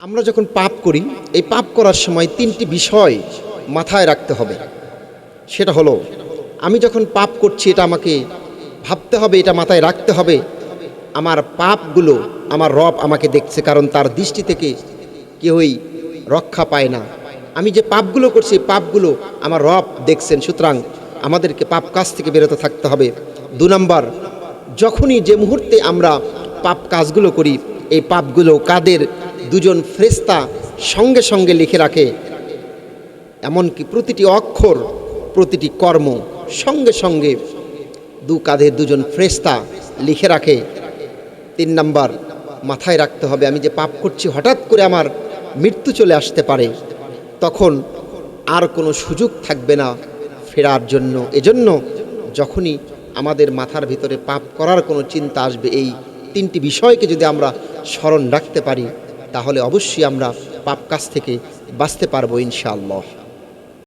আমরা যখন পাপ করি, এই পাপ করার সময় তিনটি বিষয় মাথায় রাখতে হবে। সেটা হলো, আমি যখন পাপ করছি এটা আমাকে ভাবতে হবে, এটা মাথায় রাখতে হবে, আমার পাপগুলো আমার রব আমাকে দেখছে, কারণ তার দৃষ্টি থেকে কেউই রক্ষা পায় না। আমি যে পাপগুলো করছি পাপগুলো আমার রব দেখছেন, সুতরাং আমাদেরকে পাপ কাজ থেকে বিরত থাকতে হবে। 2 নাম্বার, যখনই যে মুহূর্তে আমরা পাপ কাজগুলো করি, এই পাপগুলো কাদের দুজন ফেরেশতা সঙ্গে সঙ্গে লিখে রাখে, এমনকি প্রতিটি অক্ষর প্রতিটি কর্ম সঙ্গে সঙ্গে কাঁধের দুজন ফেরেশতা লিখে রাখে। 3 নাম্বার, মাথায় রাখতে হবে, আমি যে পাপ করছি হঠাৎ করে আমার মৃত্যু চলে আসতে পারে, তখন আর কোনো সুযোগ থাকবে না ফেরার জন্য। এজন্য যখনই আমাদের মাথার ভিতরে পাপ করার কোনো চিন্তা আসবে, এই 3টি বিষয়কে যদি আমরা স্মরণ রাখতে পারি, তাহলে অবশ্যই আমরা পাপ কাজ থেকে বাঁচতে পারবো ইনশাআল্লাহ।